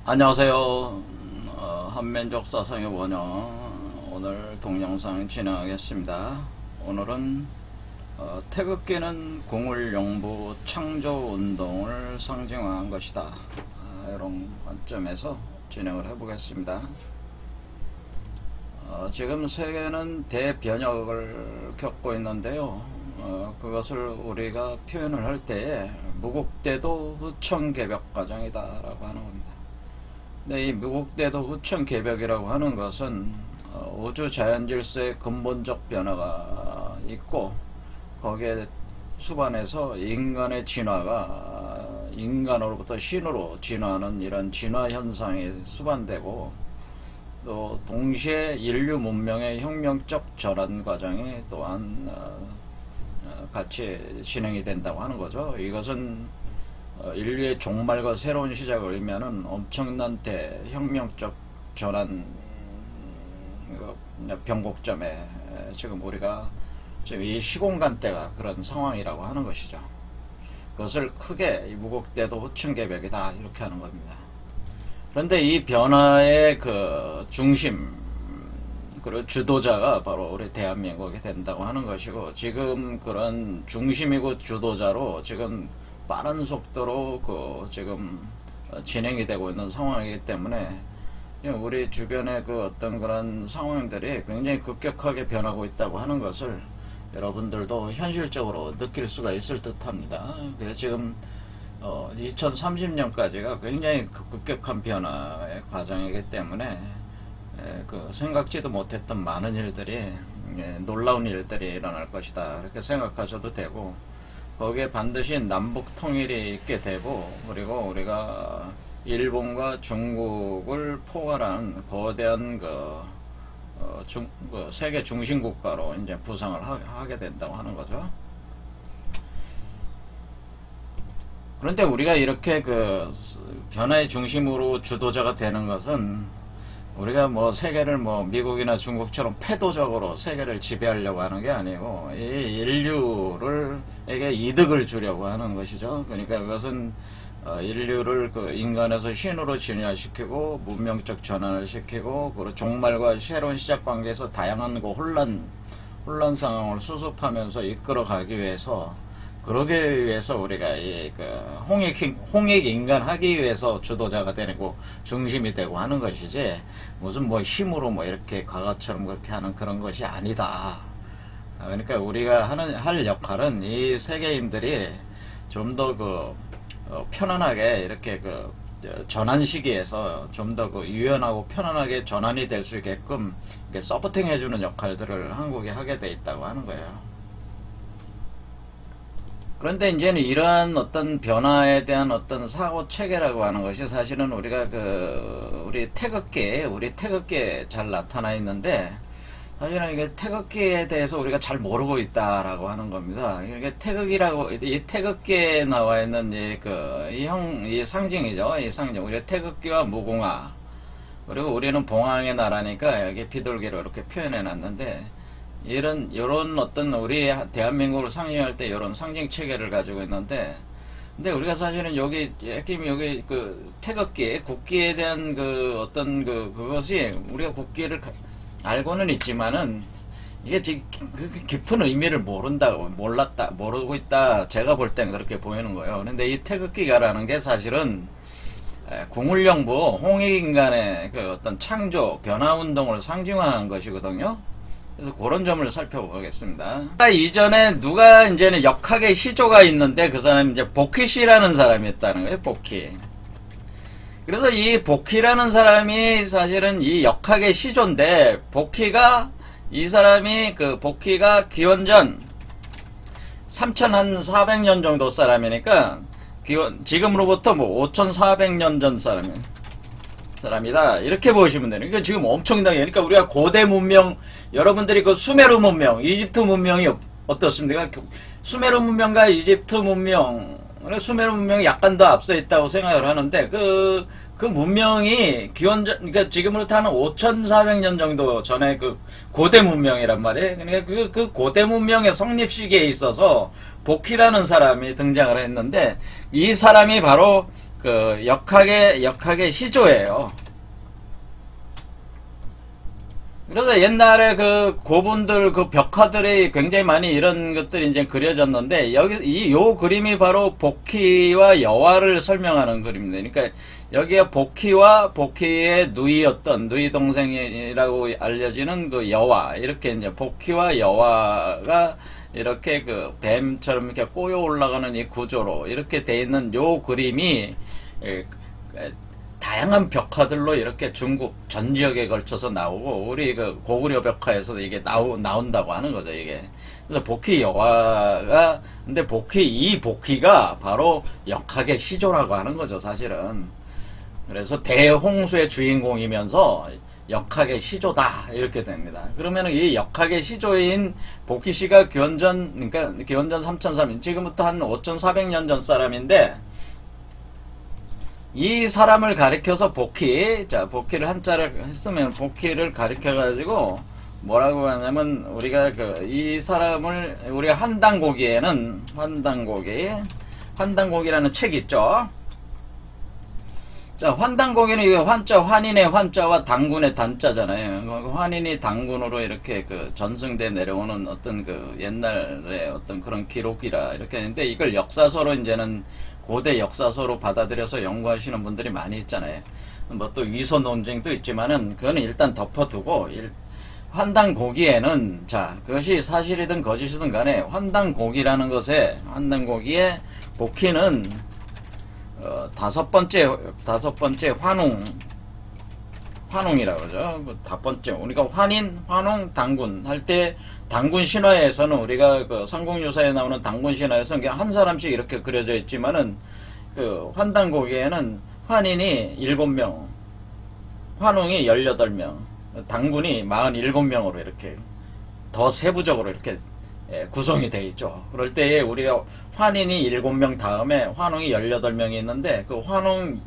안녕하세요. 한민족 사상의 원형 오늘 동영상 진행하겠습니다. 오늘은 태극기는 공울영부 창조운동을 상징화한 것이다, 이런 관점에서 진행을 해보겠습니다. 지금 세계는 대변혁을 겪고 있는데요. 그것을 우리가 표현을 할 때에 무국대도 후천개벽 과정이다 라고 하는 겁니다. 근데 이 무국대도 후천개벽이라고 하는 것은 우주 자연질서의 근본적 변화가 있고, 거기에 수반해서 인간의 진화가 인간으로부터 신으로 진화하는 이런 진화 현상이 수반되고, 또 동시에 인류 문명의 혁명적 전환 과정이 또한 같이 진행이 된다고 하는 거죠. 이것은 인류의 종말과 새로운 시작을 의미하는 엄청난 대혁명적 전환 변곡점에 지금 우리가 지금 이 시공간대가 그런 상황이라고 하는 것이죠. 그것을 크게 무국대도 후천개벽이다 이렇게 하는 겁니다. 그런데 이 변화의 그 중심 그리고 주도자가 바로 우리 대한민국이 된다고 하는 것이고, 지금 그런 중심이고 주도자로 지금 빠른 속도로 지금 진행이 되고 있는 상황이기 때문에 우리 주변의 그 어떤 그런 상황들이 굉장히 급격하게 변하고 있다고 하는 것을 여러분들도 현실적으로 느낄 수가 있을 듯 합니다. 그래서 지금 2030년까지가 굉장히 급격한 변화의 과정이기 때문에 생각지도 못했던 많은 일들이, 놀라운 일들이 일어날 것이다 이렇게 생각하셔도 되고, 거기에 반드시 남북 통일이 있게 되고, 그리고 우리가 일본과 중국을 포괄한 거대한 세계 중심 국가로 이제 부상을 하게 된다고 하는 거죠. 그런데 우리가 이렇게 변화의 중심으로 주도자가 되는 것은, 우리가 세계를 미국이나 중국처럼 패도적으로 세계를 지배하려고 하는 게 아니고, 이 인류에게 이득을 주려고 하는 것이죠. 그러니까 그것은 인류를 인간에서 신으로 진화시키고, 문명적 전환을 시키고, 그리고 종말과 새로운 시작 관계에서 다양한 혼란 상황을 수습하면서 이끌어가기 위해서, 그러기 위해서 우리가 홍익 인간 하기 위해서 주도자가 되고 중심이 되고 하는 것이지, 무슨 힘으로 이렇게 과거처럼 그렇게 하는 그런 것이 아니다. 그러니까 우리가 할 역할은 이 세계인들이 좀 더 편안하게 이렇게 전환 시기에서 좀 더 유연하고 편안하게 전환이 될 수 있게끔 서포팅 해주는 역할들을 한국이 하게 돼 있다고 하는 거예요. 그런데 이제는 이러한 어떤 변화에 대한 어떤 사고 체계라고 하는 것이 사실은 우리가 우리 태극기에 잘 나타나 있는데, 사실은 이게 태극기에 대해서 우리가 잘 모르고 있다라고 하는 겁니다. 이게 이 태극기에 나와 있는 이 상징이죠. 이 상징. 우리 태극기와 무궁화. 그리고 우리는 봉황의 나라니까 여기 비둘기로 이렇게 표현해 놨는데, 이런 어떤 우리 대한민국을 상징할 때 이런 상징 체계를 가지고 있는데, 근데 우리가 사실은 핵심이 여기 태극기, 국기에 대한 그것이 우리가 국기를 알고는 있지만은 이게 깊은 의미를 모르고 있다. 제가 볼 땐 그렇게 보이는 거예요. 근데 이 태극기가라는 게 사실은 공울영부 홍익인간의 어떤 창조, 변화운동을 상징화한 것이거든요. 그래서 그런 점을 살펴보겠습니다. 이전에 누가 이제는 역학의 시조가 있는데, 그 사람이 이제 복희씨라는 사람이 있다는 거예요. 복희. 그래서 이 복희라는 사람이 사실은 이 역학의 시조인데, 복희가 기원전 3400년 정도 사람이니까, 지금으로부터 5400년 전 사람이다 이렇게 보시면 되는. 그러니까 지금 엄청나게, 그러니까 우리가 고대 문명, 여러분들이 수메르 문명, 이집트 문명이 어떻습니까? 수메르 문명과 이집트 문명, 수메르 문명이 약간 더 앞서 있다고 생각을 하는데, 그 문명이 그러니까 지금으로부터 한 5400년 정도 전에 고대 문명이란 말이에요. 그러니까 그 고대 문명의 성립 시기에 있어서 복희라는 사람이 등장을 했는데, 이 사람이 바로 그 역학의 시조예요. 그래서 옛날에 그 고분들 그 벽화들이 굉장히 많이 이런 것들이 이제 그려졌는데 여기 요 그림이 바로 복희와 여화를 설명하는 그림입니다. 그러니까 여기에 복희의 누이였던 누이 동생이라고 알려지는 그 여화, 이렇게 이제 복희와 여화가 이렇게 그 뱀처럼 이렇게 꼬여 올라가는 이 구조로 이렇게 돼 있는 요 그림이 다양한 벽화들로 이렇게 중국 전 지역에 걸쳐서 나오고 우리 그 고구려 벽화에서도 이게 나온다고 하는 거죠, 이게. 그래서 복희 여화가, 근데 이 복희가 바로 역학의 시조라고 하는 거죠, 사실은. 그래서 대홍수의 주인공이면서 역학의 시조다, 이렇게 됩니다. 그러면 이 역학의 시조인 복희 씨가 그러니까 기원전 3003년, 지금부터 한 5400년 전 사람인데, 이 사람을 가리켜서 복희를 한자를 했으면 복희를 가리켜가지고 뭐라고 하냐면, 우리가 이 사람을, 우리가 환단고기라는 책이 있죠. 자, 환단고기는 이게 환인의 환자와 단군의 단자잖아요. 환인이 단군으로 이렇게 전승돼 내려오는 어떤 옛날의 어떤 그런 기록이라 이렇게 했는데, 이걸 역사서로 이제는 고대 역사서로 받아들여서 연구하시는 분들이 많이 있잖아요. 뭐 또 위서 논쟁도 있지만은 그거는 일단 덮어두고, 환단고기에는, 자, 그것이 사실이든 거짓이든 간에 환단고기에 복희는 다섯 번째 환웅이라고 그러죠. 다섯 번째, 우리가 환인, 환웅, 단군 할 때, 단군 신화에서는 우리가 삼국유사에 나오는 단군 신화에서는 그냥 한 사람씩 이렇게 그려져 있지만은, 환단고기에는 환인이 7명, 환웅이 18명, 단군이 47명으로 이렇게 더 세부적으로 이렇게 구성이 되어 있죠. 그럴 때에 우리가 환인이 7명 다음에 환웅이 18명이 있는데, 그 환웅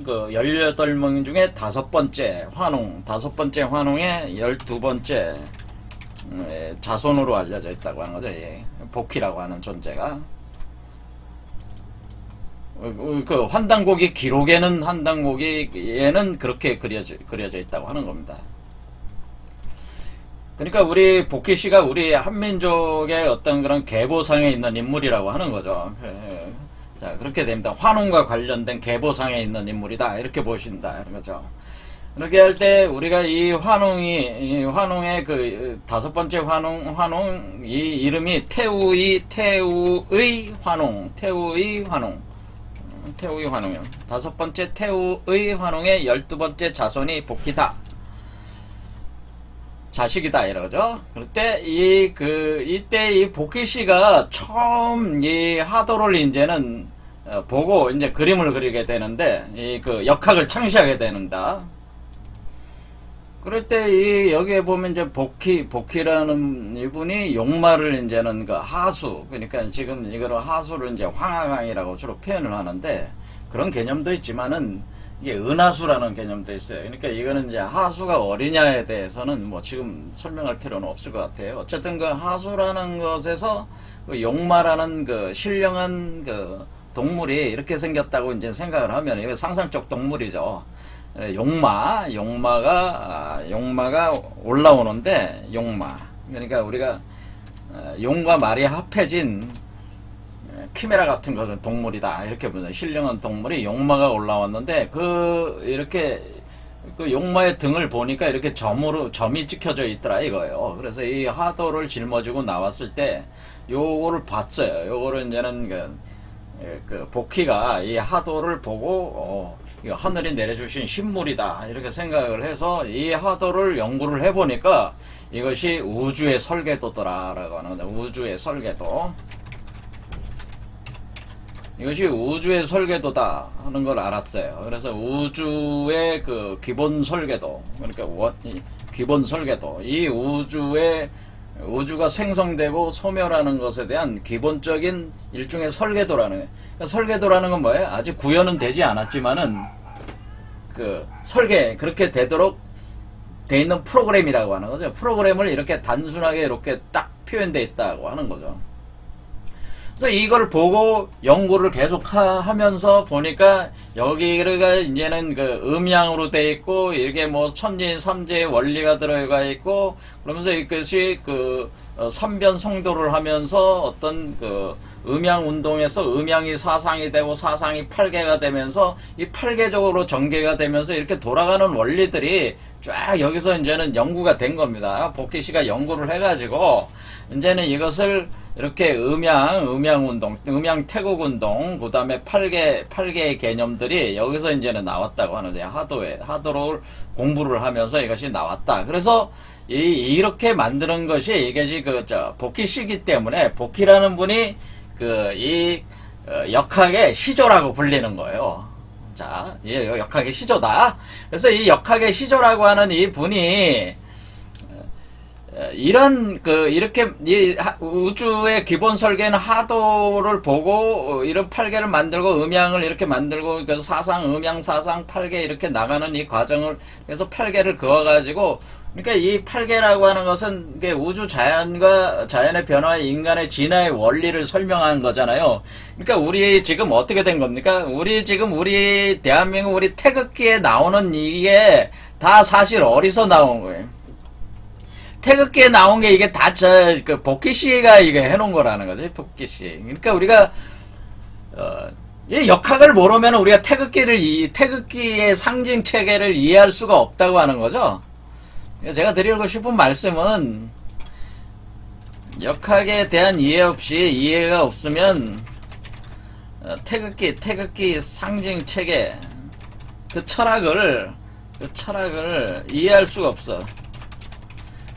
18명 중에 다섯 번째 환웅의 12번째 자손으로 알려져 있다고 하는 거죠. 복희라고 하는 존재가. 그 환단고기 기록에는, 그렇게 그려져 있다고 하는 겁니다. 그러니까 우리 복희 씨가 우리 한민족의 어떤 그런 계보상에 있는 인물이라고 하는 거죠. 자, 그렇게 됩니다. 환웅과 관련된 계보상에 있는 인물이다, 이렇게 보신다, 이런 거죠. 그렇게 할 때 우리가 이 환웅의 그 다섯 번째 환웅, 이 이름이 태우의 환웅. 다섯 번째 태우의 환웅의 12번째 자손이 복희다, 자식이다, 이러죠. 그럴 때 이때 이 복희 씨가 처음 이 하도를 이제는 보고 이제 그림을 그리게 되는데, 역학을 창시하게 되는다. 그럴 때 여기에 보면 이제 복희라는 이분이 용마를 이제는 하수, 그러니까 지금 이거를 하수를 이제 황하강이라고 주로 표현을 하는데, 그런 개념도 있지만은 이게 은하수라는 개념도 있어요. 그러니까 이거는 이제 하수가 어리냐에 대해서는 뭐 지금 설명할 필요는 없을 것 같아요. 어쨌든 하수라는 것에서 용마라는 신령한 동물이 이렇게 생겼다고 이제 생각을 하면, 이거 상상적 동물이죠. 용마가 올라오는데, 그러니까 우리가 용과 말이 합해진 키메라 같은 것은 동물이다, 이렇게 보면, 신령한 동물이 용마가 올라왔는데, 이렇게 용마의 등을 보니까 이렇게 점이 찍혀져 있더라, 이거예요. 그래서 이 하도를 짊어지고 나왔을 때 요거를 봤어요. 요거를 이제는 복희가 이 하도를 보고 이거 하늘이 내려주신 신물이다, 이렇게 생각을 해서 이 하도를 연구를 해보니까 이것이 우주의 설계도더라라고 하는 거죠. 우주의 설계도. 이것이 우주의 설계도다 하는 걸 알았어요. 그래서 우주의 기본 설계도, 그러니까 기본 설계도, 이 우주가 생성되고 소멸하는 것에 대한 기본적인 일종의 설계도라는 거예요. 그러니까 설계도라는 건 뭐예요? 아직 구현은 되지 않았지만은 그렇게 되도록 돼 있는 프로그램이라고 하는 거죠. 프로그램을 이렇게 단순하게 이렇게 딱 표현되어 있다고 하는 거죠. 그래서 이걸 보고 연구를 계속 하면서 보니까 여기가 이제는 그 음양으로 돼 있고 이게 뭐 천지 삼재의 원리가 들어가 있고 그러면서 이것이 그 삼변 성도를 하면서 어떤 그 음양 운동에서 음양이 사상이 되고 사상이 팔계가 되면서 이 팔계적으로 전개가 되면서 이렇게 돌아가는 원리들이 쫙 여기서 이제는 연구가 된 겁니다. 복희 씨가 연구를 해가지고 이제는 이것을 이렇게 음양운동, 음양태국운동, 그 다음에 팔계의 개념들이 여기서 이제는 나왔다고 하는데, 하도를 공부를 하면서 이것이 나왔다. 그래서, 이렇게 만드는 것이, 이게 복희씨기 때문에, 복희라는 분이, 역학의 시조라고 불리는 거예요. 자, 역학의 시조다. 그래서 이 역학의 시조라고 하는 이 분이, 이렇게, 우주의 기본 설계는 하도를 보고, 이런 팔계를 만들고, 음양을 이렇게 만들고, 그래서 사상, 음양, 사상, 팔계 이렇게 나가는 이 과정을, 그래서 팔계를 그어가지고, 그러니까 이 팔계라고 하는 것은, 우주 자연과 자연의 변화와 인간의 진화의 원리를 설명하는 거잖아요. 그러니까 우리 지금 어떻게 된 겁니까? 우리 대한민국, 우리 태극기에 나오는 이게 다 사실 어디서 나온 거예요? 태극기에 나온 게 이게 다 복희 씨가 이게 해놓은 거라는 거죠. 복희 씨. 그러니까 우리가, 이 역학을 모르면 우리가 태극기의 상징 체계를 이해할 수가 없다고 하는 거죠. 제가 드리고 싶은 말씀은, 역학에 대한 이해가 없으면, 태극기 상징 체계, 그 철학을 이해할 수가 없어.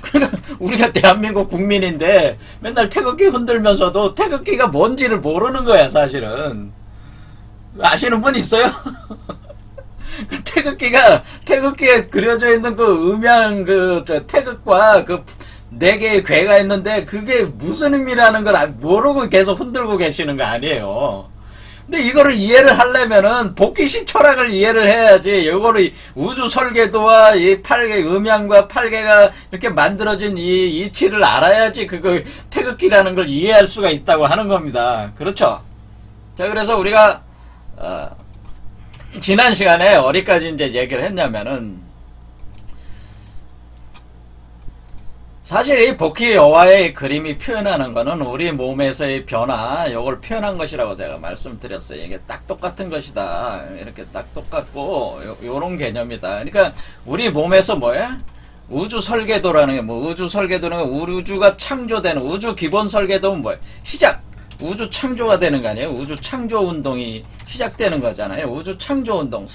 그러니까 우리가 대한민국 국민인데 맨날 태극기 흔들면서도 태극기가 뭔지를 모르는 거야 사실은. 아시는 분 있어요? 태극기에 그려져 있는 그 음양 태극과 그 네 개의 괴가 있는데 그게 무슨 의미라는 걸 모르고 계속 흔들고 계시는 거 아니에요. 근데 이거를 이해를 하려면은 복희씨 철학을 이해를 해야지. 이거를 우주 설계도와 이 음양과 팔계가 이렇게 만들어진 이 이치를 알아야지 그거 태극기라는 걸 이해할 수가 있다고 하는 겁니다. 그렇죠? 자, 그래서 우리가 지난 시간에 어디까지 이제 얘기를 했냐면은 사실 이 복희 여화의 그림이 표현하는 거는 우리 몸에서의 변화, 이걸 표현한 것이라고 제가 말씀드렸어요. 이게 딱 똑같은 것이다. 이렇게 딱 똑같고, 요런 개념이다. 그러니까, 우리 몸에서 뭐야? 우주 설계도라는 게 우주 설계도는 우주가 창조되는, 우주 기본 설계도는 뭐야? 시작! 우주 창조가 되는 거 아니에요? 우주 창조 운동이 시작되는 거잖아요. 우주 창조 운동,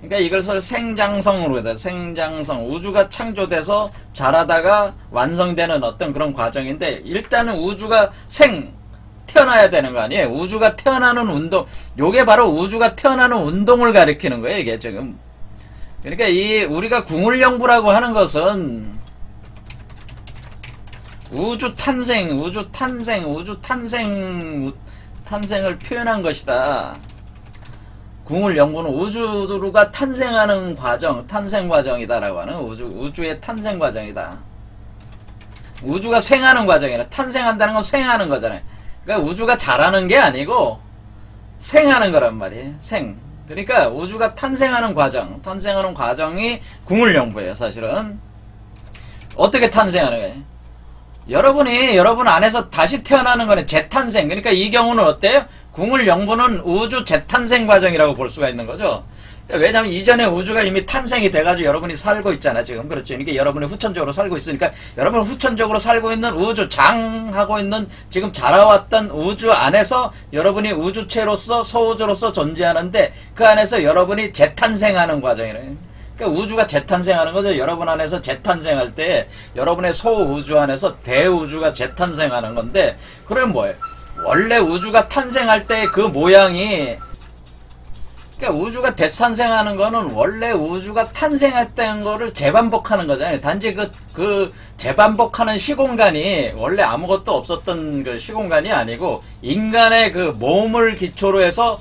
그러니까 이것을 생장성으로 해야 돼. 생장성. 우주가 창조돼서 자라다가 완성되는 어떤 그런 과정인데, 일단은 우주가 태어나야 되는 거 아니에요? 우주가 태어나는 운동, 요게 바로 우주가 태어나는 운동을 가리키는 거예요, 이게 지금. 그러니까 우리가 궁울연구라고 하는 것은, 탄생을 표현한 것이다. 궁을 연구는 우주가 탄생하는 과정, 탄생 과정이다라고 하는 우주의 탄생 과정이다. 우주가 생하는 과정이라 탄생한다는 건 생하는 거잖아요. 그러니까 우주가 자라는 게 아니고 생하는 거란 말이에요. 그러니까 우주가 탄생하는 과정이 궁을 연구예요, 사실은. 어떻게 탄생하는 거예요? 여러분 안에서 다시 태어나는 거는 재탄생. 그러니까 이 경우는 어때요? 궁을 영부는 우주 재탄생 과정이라고 볼 수가 있는 거죠. 왜냐하면 이전에 우주가 이미 탄생이 돼가지고 여러분이 살고 있잖아, 지금. 그렇죠. 그러니까 여러분이 후천적으로 살고 있으니까 여러분 후천적으로 살고 있는 우주, 장하고 있는 지금 자라왔던 우주 안에서 여러분이 우주체로서 소우주로서 존재하는데 그 안에서 여러분이 재탄생하는 과정이래요. 그러니까 우주가 재탄생하는 거죠. 여러분 안에서 재탄생할 때 여러분의 소우주 안에서 대우주가 재탄생하는 건데, 그럼 뭐예요? 원래 우주가 탄생할 때 그 모양이, 그러니까 우주가 대탄생하는 거는 원래 우주가 탄생했다는 거를 재반복하는 거잖아요. 단지 그 재반복하는 시공간이 원래 아무것도 없었던 그 시공간이 아니고 인간의 그 몸을 기초로 해서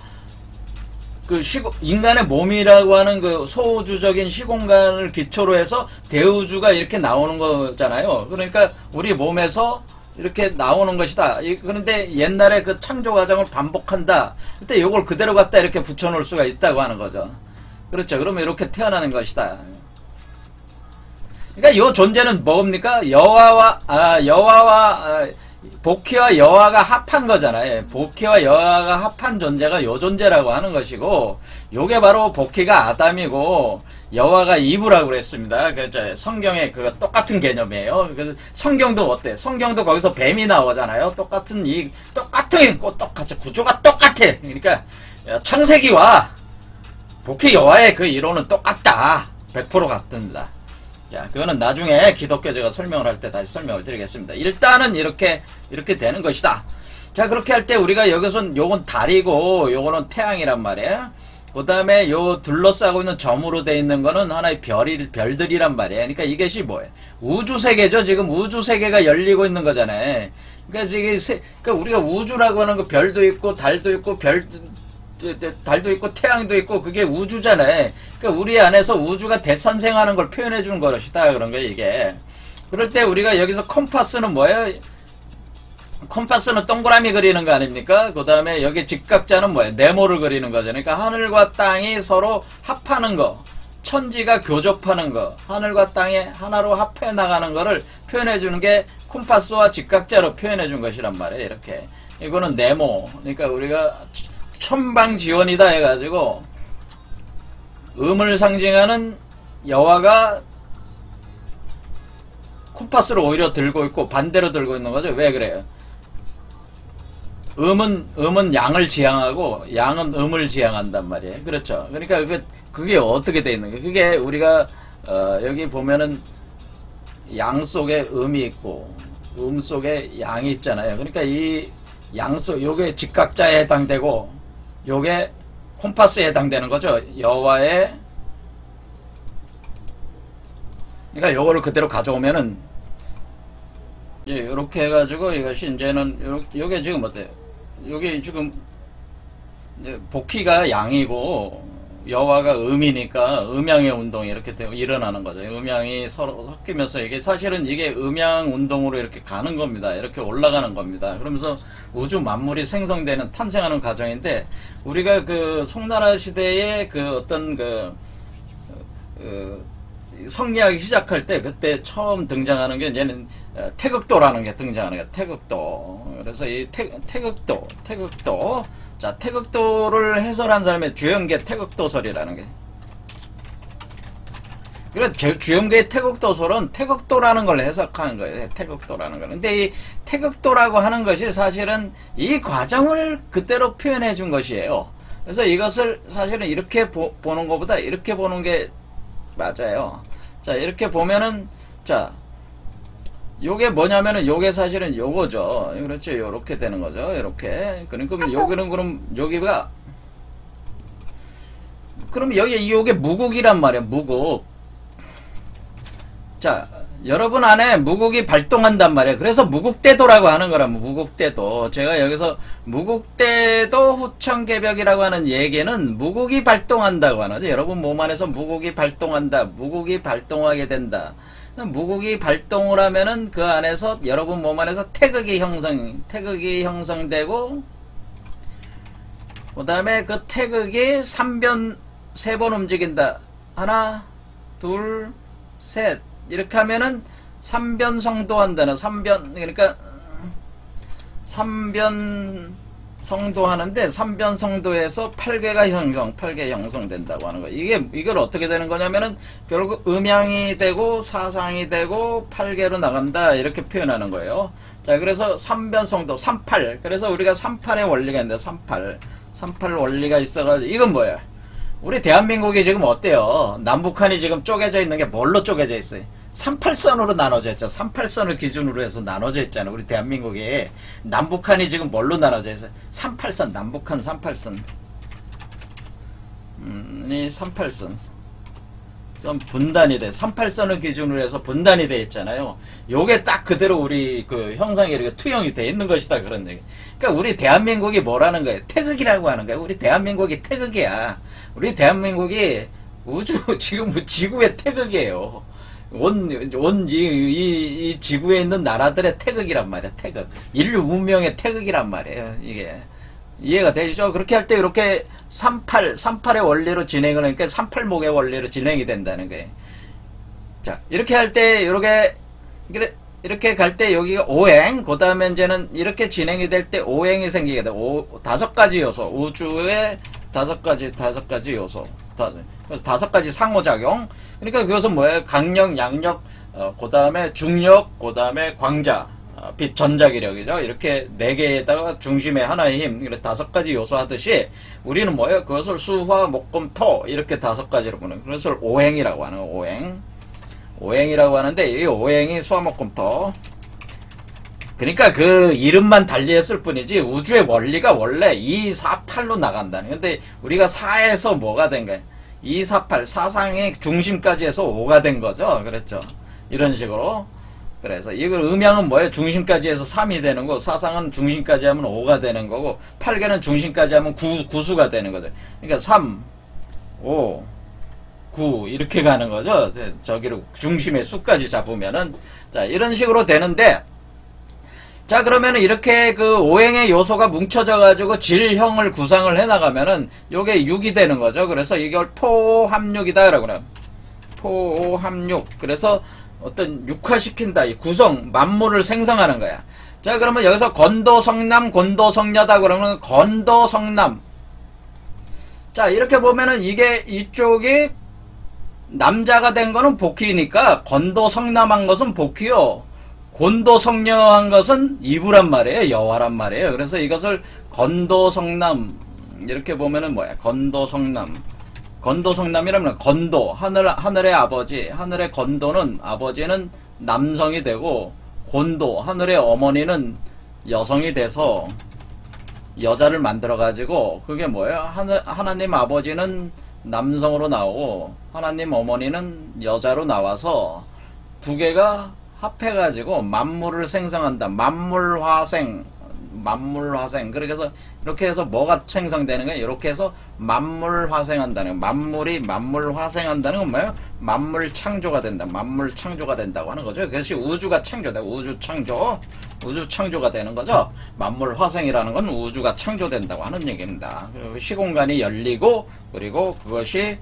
인간의 몸이라고 하는 그 소우주적인 시공간을 기초로 해서 대우주가 이렇게 나오는 거잖아요. 그러니까 우리 몸에서 이렇게 나오는 것이다. 그런데 옛날에 그 창조 과정을 반복한다. 그때 요걸 그대로 갖다 이렇게 붙여놓을 수가 있다고 하는 거죠. 그렇죠. 그러면 이렇게 태어나는 것이다. 그러니까 요 존재는 뭡니까? 복희와 여화가 합한 거잖아요. 복희와 여화가 합한 존재가 요 존재라고 하는 것이고, 요게 바로 복희가 아담이고 여화가 이브라고 그랬습니다. 그죠? 성경에 그거 똑같은 개념이에요. 그래서 성경도 어때? 성경도 거기서 뱀이 나오잖아요. 똑같은 똑같이 구조가 똑같아. 그러니까 창세기와 복희 여화의 그 이론은 똑같다. 100% 같습니다. 자, 그거는 나중에 기독교 제가 설명을 할 때 다시 설명을 드리겠습니다. 일단은 이렇게 되는 것이다. 자, 그렇게 할 때 우리가 여기서는 요건 달이고 요거는 태양이란 말이에요. 그 다음에 요 둘러싸고 있는 점으로 돼 있는 거는 하나의 별들이란 말이에요. 그러니까 이것이 뭐예요? 우주세계죠. 지금 우주세계가 열리고 있는 거잖아요. 그러니까 지금 그러니까 우리가 우주라고 하는 거 별도 있고 달도 있고 달도 있고 태양도 있고 그게 우주잖아요. 그러니까 우리 안에서 우주가 대산생하는 걸 표현해 주는 것이다. 그런 거예요, 이게. 그럴 때 우리가 여기서 컴파스는 뭐예요? 컴파스는 동그라미 그리는 거 아닙니까? 그 다음에 여기 직각자는 뭐예요? 네모를 그리는 거죠. 그러니까 하늘과 땅이 서로 합하는 거, 천지가 교접하는 거, 하늘과 땅이 하나로 합해 나가는 거를 표현해 주는 게 컴파스와 직각자로 표현해 준 것이란 말이에요. 이렇게. 이거는 네모. 그러니까 우리가 천방지원이다 해가지고 음을 상징하는 여화가 콤파스를 오히려 들고 있고 반대로 들고 있는 거죠. 왜 그래요? 음은 양을 지향하고 양은 음을 지향한단 말이에요. 그렇죠. 그러니까 그게 어떻게 돼 있는 거예요? 그게 우리가 여기 보면은 양 속에 음이 있고 음 속에 양이 있잖아요. 그러니까 이 양 속 요게 직각자에 해당되고 요게 콤파스에 해당되는 거죠. 여화의 그러니까 요거를 그대로 가져오면은 이제 요렇게 해가지고 이것이 이제는 요게 지금 어때요? 요게 지금 이제 복희가 양이고 여화가 음이니까 음양의 운동이 이렇게 되고 일어나는 거죠. 음양이 서로 섞이면서 이게 사실은 이게 음양 운동으로 이렇게 가는 겁니다. 이렇게 올라가는 겁니다. 그러면서 우주 만물이 생성되는 탄생하는 과정인데 우리가 그 송나라 시대의 그 어떤 성리학이 시작할 때 그때 처음 등장하는 게 이제는 태극도라는 게 등장하는 거예요. 태극도. 그래서 이 태극도. 자, 태극도를 해설한 사람의 주영계 태극도설이라는 게. 그래서 주영계의 태극도설은 태극도라는 걸 해석하는 거예요. 태극도라는 거. 근데 이 태극도라고 하는 것이 사실은 이 과정을 그대로 표현해 준 것이에요. 그래서 이것을 사실은 이렇게 보는 것보다 이렇게 보는 게 맞아요. 자, 이렇게 보면은, 자, 요게 뭐냐면은, 요게 사실은 요거죠. 그렇죠. 요렇게 되는 거죠. 요렇게. 그럼 요거는, 그럼, 여기가, 그럼 요게 무국이란 말이에요. 무국. 자, 여러분 안에 무국이 발동한단 말이에요. 그래서 무국대도라고 하는 거라, 무국대도. 제가 여기서 무국대도 후천개벽이라고 하는 얘기는 무국이 발동한다고 하는 거죠. 여러분 몸 안에서 무국이 발동한다. 무국이 발동하게 된다. 무국이 발동을 하면은 그 안에서 여러분 몸 안에서 태극이 형성되고 그 다음에 그 태극이 3번 움직인다. 하나, 둘, 셋. 이렇게 하면은 삼변성도한다는 그러니까 삼변성도하는데 삼변성도에서 8개 형성된다고 하는 거예요. 이걸 어떻게 되는 거냐면은 결국 음양이 되고 사상이 되고 8개로 나간다 이렇게 표현하는 거예요. 자, 그래서 삼변성도 38. 그래서 우리가 38의 원리가 있는데 38 원리가 있어가지고 이건 뭐야? 우리 대한민국이 지금 어때요? 남북한이 지금 쪼개져 있는 게 뭘로 쪼개져 있어요? 38선으로 나눠져 있죠. 38선을 기준으로 해서 나눠져 있잖아요. 우리 대한민국이. 남북한이 지금 뭘로 나눠져 있어요? 38선, 남북한 38선. 이 38선. 분단이 돼. 38선을 기준으로 해서 분단이 돼 있잖아요. 요게 딱 그대로 우리 그 형상이 이렇게 투영이 돼 있는 것이다. 그런 얘기. 그러니까 우리 대한민국이 뭐라는 거예요? 태극이라고 하는 거예요. 우리 대한민국이 태극이야. 우리 대한민국이 지금 지구의 태극이에요. 이 지구에 있는 나라들의 태극이란 말이야, 태극. 인류 문명의 태극이란 말이에요, 이게. 이해가 되시죠? 그렇게 할 때 이렇게 38의 원리로 진행을 하니까 38목의 원리로 진행이 된다는 거예요. 자, 이렇게 할 때, 이렇게 갈 때 여기가 오행, 그 다음에 이제는 이렇게 진행이 될 때 오행이 생기게 돼. 5가지 요소. 우주의 5가지 요소. 그래서 5가지 상호작용. 그러니까 그것은 뭐예요? 강력, 양력, 그 다음에 중력, 그 다음에 광자, 빛, 전자기력이죠. 이렇게 4개에다가 중심에 하나의 힘. 그래서 5가지 요소 하듯이 우리는 뭐예요? 그것을 수, 화, 목, 금, 토. 이렇게 5가지로 보는. 그것을 오행이라고 하는 거예요. 오행. 오행이라고 하는데 이 오행이 수화목금토. 그러니까 그 이름만 달리했을 뿐이지 우주의 원리가 원래 2, 4, 8로 나간다는. 근데 우리가 4에서 뭐가 된 거야? 2, 4, 8 사상의 중심까지 해서 5가 된 거죠. 그랬죠. 이런 식으로. 그래서 이걸 음양은 뭐예요? 중심까지 해서 3이 되는 거고, 사상은 중심까지 하면 5가 되는 거고, 8개는 중심까지 하면 9수가 되는 거죠. 그러니까 3, 5, 9 이렇게 가는 거죠. 저기로 중심의 수까지 잡으면은. 자, 이런 식으로 되는데, 자, 그러면은 이렇게 그 오행의 요소가 뭉쳐져 가지고 질형을 구상을 해 나가면은 요게 6이 되는 거죠. 그래서 이걸 포함육이다 라고 그래요. 포함육. 그래서 어떤 육화시킨다, 이 구성, 만물을 생성하는 거야. 자, 그러면 여기서 건도성남, 곤도성녀다 그러면 건도성남. 자, 이렇게 보면은 이게 이쪽이 남자가 된 거는 복희니까 건도성남한 것은 복희요. 곤도성녀한 것은 이부란 말이에요. 여화란 말이에요. 그래서 이것을 건도성남 이렇게 보면은 뭐야? 건도성남. 건도성남이라면 건도, 하늘의 아버지, 하늘의 건도는 아버지는 남성이 되고 곤도, 하늘의 어머니는 여성이 돼서 여자를 만들어 가지고 그게 뭐예요? 하나님 아버지는 남성으로 나오고 하나님 어머니는 여자로 나와서 두 개가 합해가지고 만물을 생성한다. 만물화생. 그래서 이렇게 해서 뭐가 생성되는 거예요? 이렇게 해서 만물화생한다는 거예요. 만물화생한다는 건 뭐예요? 만물 창조가 된다. 만물 창조가 된다고 하는 거죠. 그것이 우주가 창조다. 우주 창조가 되는 거죠. 만물화생이라는 건 우주가 창조된다고 하는 얘기입니다. 그리고 시공간이 열리고 그리고 그것이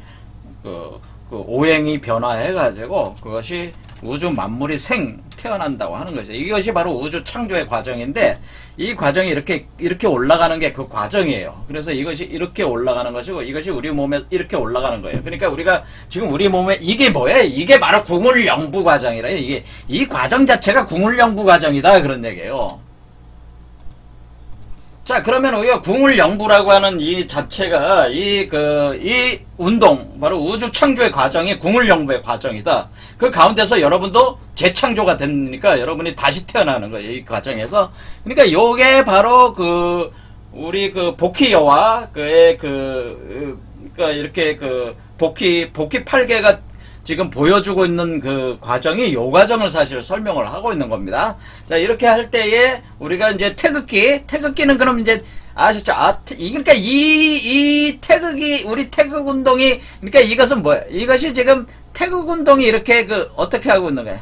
그 오행이 변화해가지고 그것이 우주 만물이 태어난다고 하는 거죠. 이것이 바로 우주 창조의 과정인데 이 과정이 이렇게 올라가는 게 그 과정이에요. 그래서 이것이 이렇게 올라가는 것이고 이것이 우리 몸에 이렇게 올라가는 거예요. 그러니까 우리가 지금 우리 몸에 이게 뭐예요? 이게 바로 궁울영부 과정이라. 이게 이 과정 자체가 궁울영부 과정이다 그런 얘기예요. 자, 그러면 우리가 궁울영부라고 하는 이 자체가 이 운동, 바로 우주 창조의 과정이 궁울영부의 과정이다. 그 가운데서 여러분도 재창조가 되니까 여러분이 다시 태어나는 거예요. 이 과정에서. 그러니까 요게 바로 우리 복희여와 그러니까 이렇게 복희 8개가 지금 보여주고 있는 그 과정이 요 과정을 사실 설명을 하고 있는 겁니다. 자, 이렇게 할 때에 우리가 이제 태극기는 그럼 이제 아셨죠? 그러니까 이 태극이, 우리 태극 운동이, 그러니까 이것은 뭐예요? 이것이 지금 태극 운동이 이렇게 어떻게 하고 있는 거예요?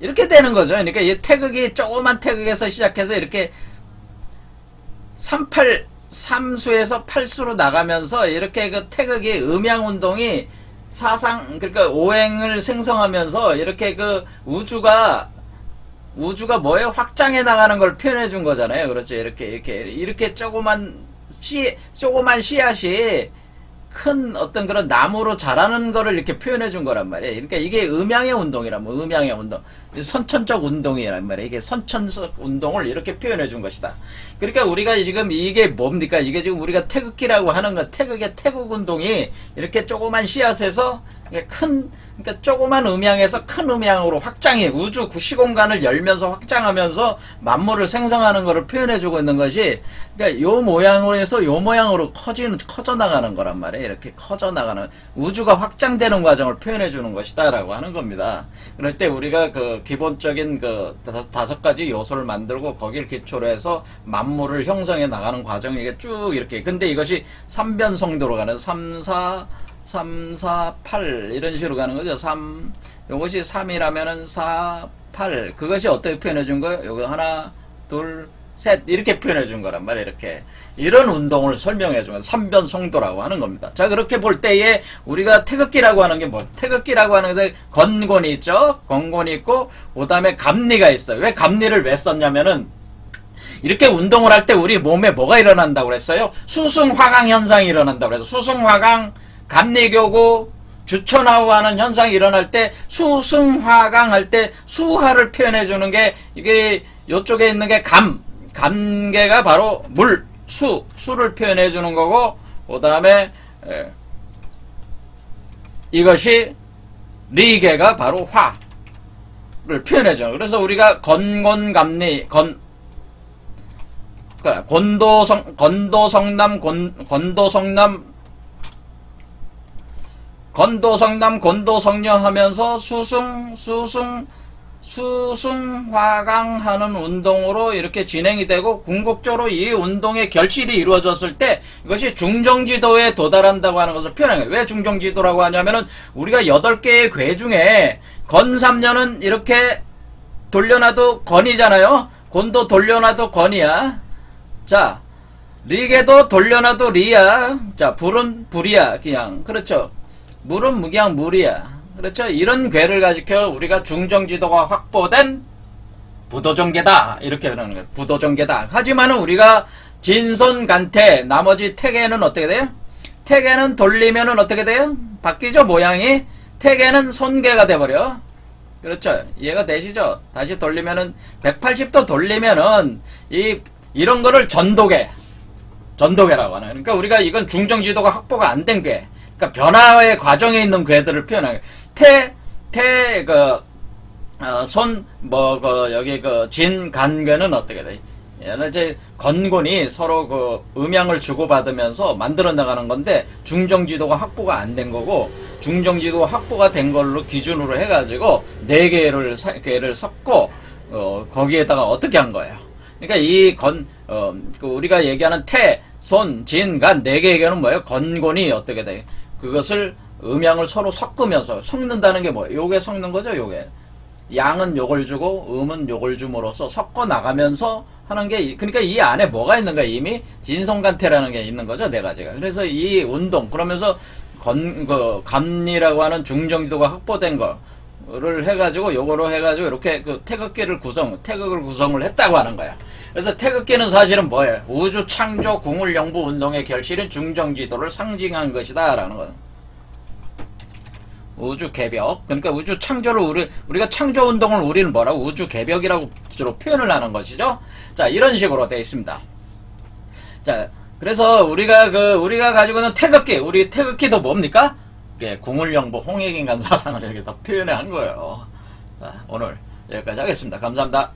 이렇게 되는 거죠. 그러니까 이 태극이 조그만 태극에서 시작해서 이렇게 3수에서 8수로 나가면서 이렇게 그 태극이 음양운동이 그러니까 오행을 생성하면서 이렇게 우주가 뭐예요? 확장해 나가는 걸 표현해 준 거잖아요. 그렇죠. 이렇게 조그만 씨앗이 큰 어떤 그런 나무로 자라는 거를 이렇게 표현해 준 거란 말이에요. 그러니까 이게 음양의 운동이란 뭐 음양의 운동. 선천적 운동이란 말이에요. 이게 선천적 운동을 이렇게 표현해 준 것이다. 그러니까 우리가 지금 이게 뭡니까? 이게 지금 우리가 태극기라고 하는 거, 태극 운동이 이렇게 조그만 씨앗에서 그러니까 조그만 음양에서 큰 음양으로 확장해 우주 시공간을 열면서 확장하면서 만물을 생성하는 것을 표현해주고 있는 것이 그러니까 요 모양으로 해서 요 모양으로 커져 나가는 거란 말이에요. 이렇게 커져 나가는 우주가 확장되는 과정을 표현해주는 것이다라고 하는 겁니다. 그럴 때 우리가 기본적인 5가지 요소를 만들고 거기를 기초로 해서 만물을 형성해 나가는 과정이 쭉 이렇게. 근데 이것이 3변성도로 가는 3, 4, 3, 4, 8 이런 식으로 가는 거죠. 3 요것이 3이라면은 4, 8 그것이 어떻게 표현해 준 거예요? 요거 하나, 둘, 셋 이렇게 표현해 준 거란 말이에요. 이렇게 이런 운동을 설명해 준 거 삼변성도라고 하는 겁니다. 자 그렇게 볼 때에 우리가 태극기라고 하는 게 뭐? 태극기라고 하는 게 건곤이 있죠. 건곤이 있고 그 다음에 감리가 있어요. 왜 감리를 왜 썼냐면은 이렇게 운동을 할 때 우리 몸에 뭐가 일어난다고 그랬어요? 수승화강 현상이 일어난다고 그래서 수승화강, 감리교구, 주천하고 하는 현상이 일어날 때 수승화강 할 때 수화를 표현해 주는 게 이게 요쪽에 있는 게 감계가 바로 물, 수를 표현해 주는 거고 그 다음에 이것이 리계가 바로 화를 표현해 주는 거예요. 그래서 우리가 건곤감리, 건도성남, 건도성녀 하면서 수승화강하는 운동으로 이렇게 진행이 되고 궁극적으로 이 운동의 결실이 이루어졌을 때 이것이 중정지도에 도달한다고 하는 것을 표현해요. 왜 중정지도라고 하냐면은 우리가 8개의 궤 중에 건삼년은 이렇게 돌려놔도 건이잖아요. 곤도 돌려놔도 건이야. 자, 리계도 돌려놔도 리야. 자, 불은 불이야. 그냥. 그렇죠. 물은 그냥 물이야. 그렇죠. 이런 궤를 가지고 우리가 중정지도가 확보된 부도정계다. 이렇게 하는 거예요. 부도정계다. 하지만은 우리가 진손간태, 나머지 태계는 어떻게 돼요? 태계는 돌리면은 어떻게 돼요? 바뀌죠, 모양이? 태계는 손계가 돼버려. 그렇죠. 이해가 되시죠? 다시 돌리면은 180도 돌리면은 이런 거를 전도계라고 하는. 그러니까 우리가 이건 중정지도가 확보가 안 된 궤. 그러니까 변화의 과정에 있는 궤들을 표현하는 여기 진간궤는 어떻게 돼? 이제 건곤이 서로 음양을 주고받으면서 만들어 나가는 건데 중정지도가 확보가 안 된 거고 중정지도가 확보가 된 걸로 기준으로 해가지고 4개를 섞고 거기에다가 어떻게 한 거예요? 그러니까 우리가 얘기하는 진, 간 4개의 는 뭐예요? 건곤이 어떻게 돼? 그것을 음양을 서로 섞는다는 게 뭐예요? 요게 섞는 거죠, 요게. 양은 요걸 주고 음은 요걸 줌으로써 섞어 나가면서 하는 게 그러니까 이 안에 뭐가 있는가 이미 진성간태라는 게 있는 거죠, 4가지가. 그래서 이 운동 그러면서 감리라고 하는 중정지도가 확보된 거를 해가지고 요거로 해가지고 이렇게 태극을 구성을 했다고 하는 거야. 그래서 태극기는 사실은 뭐예요? 우주 창조 궁을 영부 운동의 결실인 중정지도를 상징한 것이다 라는 거예요. 우주 개벽. 그러니까 우주 창조를 우리가 창조 운동을 우리는 뭐라고? 우주 개벽이라고 주로 표현을 하는 것이죠. 자, 이런 식으로 되어 있습니다. 자, 그래서 우리가 가지고 있는 태극기, 우리 태극기도 뭡니까? 궁을영부 홍익인간 사상을 이렇게 다 표현을 한 거예요. 자, 오늘 여기까지 하겠습니다. 감사합니다.